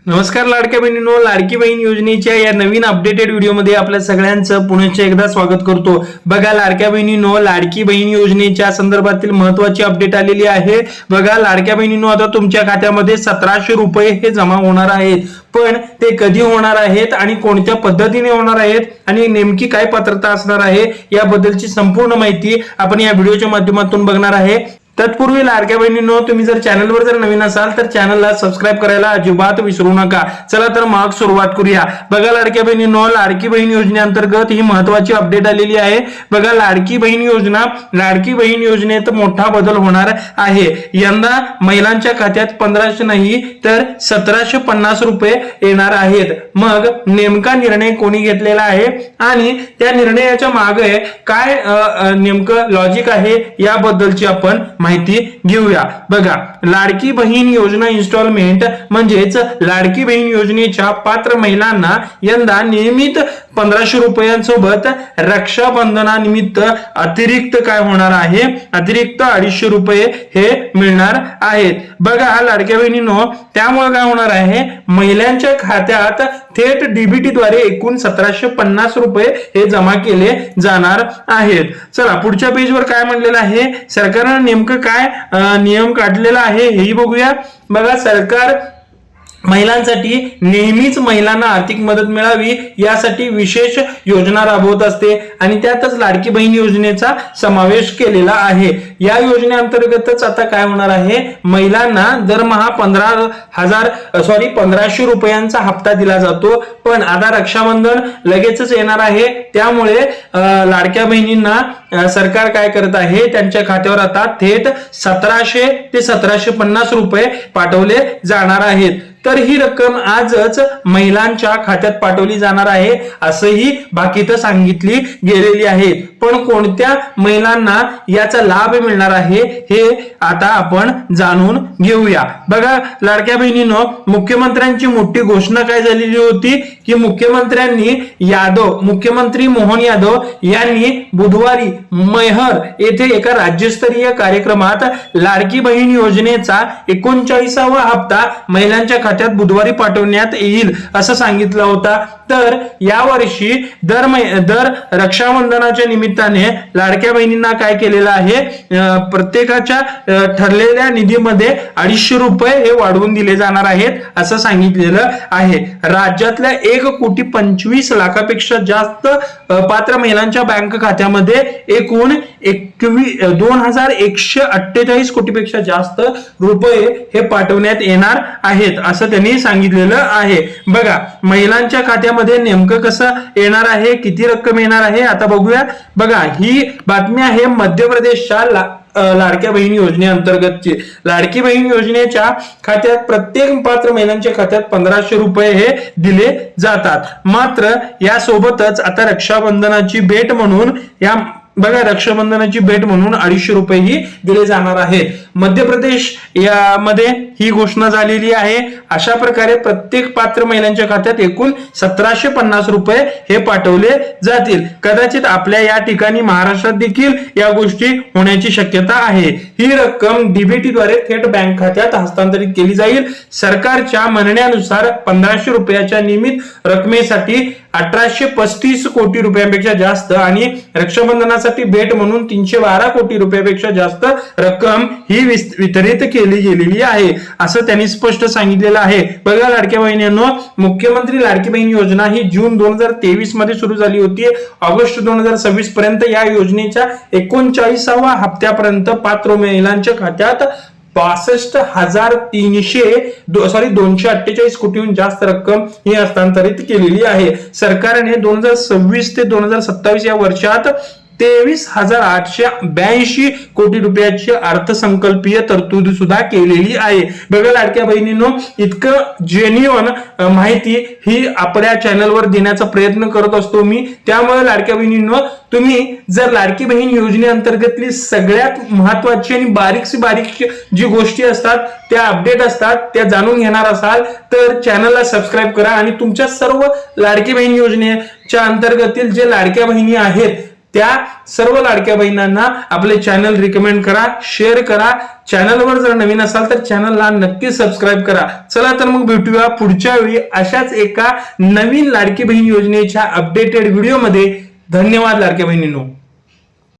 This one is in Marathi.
नमस्कार लाडक्या बहिणींनो, लाडकी बहीण योजनेच्या या नवीन अपडेटेड व्हिडिओमध्ये आपल्या सगळ्यांचं पुन्हा एकदा स्वागत करतो। बघा लाडक्या बहिणींनो, लाडकी बहीण योजनेच्या संदर्भातील महत्त्वाची अपडेट आलेली आहे। बघा लाडक्या बहिणींनो, आता तुमच्या खात्यामध्ये 1700 रुपये हे जमा होणार आहेत, पण ते कधी होणार आहेत आणि कोणत्या पद्धतीने होणार आहेत आणि नेमकी काय पात्रता असणार आहे याबद्दलची संपूर्ण माहिती आपण या व्हिडिओच्या माध्यमातून बघणार आहे। तत्पूर्वी लाडक्या बहिणींनो, तुम्ही जर चॅनलवर जर नवीन असाल तर चॅनलला सबस्क्राईब करायला अजिबात विसरू नका। चला तर मग सुरुवात करूया। बघा लाडक्या बहिणींनो, लाडकी बहीण योजनेअंतर्गत ही महत्त्वाची अपडेट आलेली आहे। बघा लाडकी बहीण योजनेत मोठा बदल होणार आहे। यंदा महिलांच्या खात्यात 1500 नाही तर 1750 रुपये येणार आहेत। मग नेमका निर्णय कोणी घेतलेला आहे आणि त्या निर्णयाच्या मागे काय नेमकं लॉजिक आहे याबद्दलची आपण माहिती घेऊया। बघा लाडकी बहीण योजना इन्स्टॉलमेंट म्हणजेच लाडकी बहीण योजनेच्या पात्र महिलांना यंदा नियमित 1500 रुपयांसोबत रक्षाबंधनानिमित्त अतिरिक्त काय होणार आहे, अतिरिक्त 250 रुपये हे मिळणार आहेत। बघा लाडक्या बहिणींनो, त्यामुळे काय होणार आहे, महिलांच्या खात्यात थेट डीबीटी द्वारे एकूण 1750 रुपये हे जमा केले जाणार आहेत। चला पुढच्या पेजवर काय म्हणलेलं आहे, सरकारने नेमकं काय नियम काढलेला आहे हेही बघूया। बघा सरकार महिलांसाठी नेहमीच महिलांना आर्थिक मदत मिळावी यासाठी विशेष योजना राबवत असते आणि त्यातच लाडकी बहीण योजनेचा समावेश केलेला आहे। या योजनेअंतर्गतच आता काय होणार आहे, महिलांना दरमहा 1500 रुपयांचा हप्ता दिला जातो। पण आता रक्षाबंधन लगेचच येणार आहे, त्यामुळे लाडक्या बहिणींना सरकार काय करत आहे, त्यांच्या खात्यावर आता थेट 1700 ते 1750 रुपये पाठवले जाणार आहेत। तर ही रक्कम आजच महिलांच्या खात्यात पाठवली जाणार आहे असंही बाकीत सांगितली गेलेली आहे। पण कोणत्या महिलांना याचा लाभ मिळणार आहे हे आता आपण जाणून घेऊया। बघा लाडक्या बहिणींनो, मुख्यमंत्र्यांची मोठी घोषणा काय झालेली होती की मुख्यमंत्री मोहन यादव यांनी बुधवारी मैहर येथे एका राज्यस्तरीय कार्यक्रमात लाडकी बहीण योजनेचा 39वा हप्ता महिलांच्या खात्यात बुधवारी पाठवण्यात येईल असं सांगितलं होता। तर यावर्षी दर रक्षाबंधनाच्या निमित्ताने लाडक्या बहिणींना काय केलेलं आहे, प्रत्येकाच्या ठरलेल्या निधीमध्ये 250 रुपये हे वाढवून दिले जाणार आहेत असं सांगितलेलं आहे। राज्यातल्या 1,25,00,000पेक्षा जास्त पात्र महिलांच्या बँक खात्यामध्ये एकूण 2148 कोटीपेक्षा जास्त रुपये हे पाठवण्यात येणार आहेत असं त्यांनी सांगितलेलं आहे। बघा महिलांच्या खात्यामध्ये नेमकं कसं येणार आहे, किती रक्कम येणार आहे आता बघूया। बघा ही बातमी आहे मध्य प्रदेशच्या लाडक्या बहीण योजनेअंतर्गतची। लाडकी बहीण योजनेच्या खात्यात प्रत्येक पात्र महिलांच्या खात्यात 1500 रुपये हे दिले जातात। मात्र यासोबतच आता रक्षाबंधनाची भेट म्हणून 250 रुपये ही दिले जाणार आहेत। मध्य प्रदेश यामध्ये ही घोषणा झालेली आहे। अशा प्रकारे प्रत्येक पात्र महिलांच्या खात्यात एकूण 1750 रुपये हे पाठवले जातील। कदाचित आपल्या या ठिकाणी महाराष्ट्रात देखील या गोष्टी होण्याची शक्यता आहे। ही रक्कम डीबीटी द्वारे थेट बँक खात्यात हस्तांतरित केली जाईल। सरकारच्या म्हणण्यानुसार 1500 रुपयाच्या नियमित रकमेसाठी 1835 कोटी रुपयांपेक्षा जास्त आणि रक्षाबंधनासाठी भेट म्हणून 312 कोटी रुपयापेक्षा जास्त रक्कम ही वितरित केली गेलेली आहे असं त्यांनी स्पष्ट सांगितलेलं आहे। बघा लाडक्या बहिणींनो, मुख्यमंत्री लाडकी बहीण योजना ही जून 2023 मध्ये सुरू झाली होती। ऑगस्ट 2026 पर्यंत या योजनेच्या 39व्या हप्त्यापर्यंत पात्र महिलांच्या खात्यात 248 कोटीहून जास्त रक्कम ही हस्तांतरित केलेली आहे। सरकारने 2026 ते 2027 या वर्षात 23,882 कोटी रुपयाची अर्थसंकल्पीय तरतूद सुद्धा केलेली आहे। बघा लाडक्या बहिणींनो, इतकं जेन्युइन माहिती ही आपल्या चॅनलवर देण्याचा प्रयत्न करत असतो मी। त्यामुळे लाडक्या बहिणींनो, तुम्ही जर लाडकी बहीण योजनेअंतर्गतली सगळ्यात महत्त्वाची आणि बारीक जी गोष्टी असतात, त्या अपडेट असतात, त्या जाणून घेणार असाल तर चॅनलला सबस्क्राईब करा आणि तुमच्या सर्व लाडकी बहीण योजनेच्या अंतर्गतील जे लाडक्या बहिणी आहेत त्या सर्व लाडक्या बहिणींना आपले चॅनल रिकमेंड करा, शेअर करा. चॅनलवर जर नवीन असाल तर चॅनलला नक्की सबस्क्राईब करा. चला तर मग भेटूया पुढच्या वेळी अशाच एका नवीन लाडकी बहीण योजनेच्या अपडेटेड व्हिडिओमध्ये. धन्यवाद लाडक्या बहिणींनो.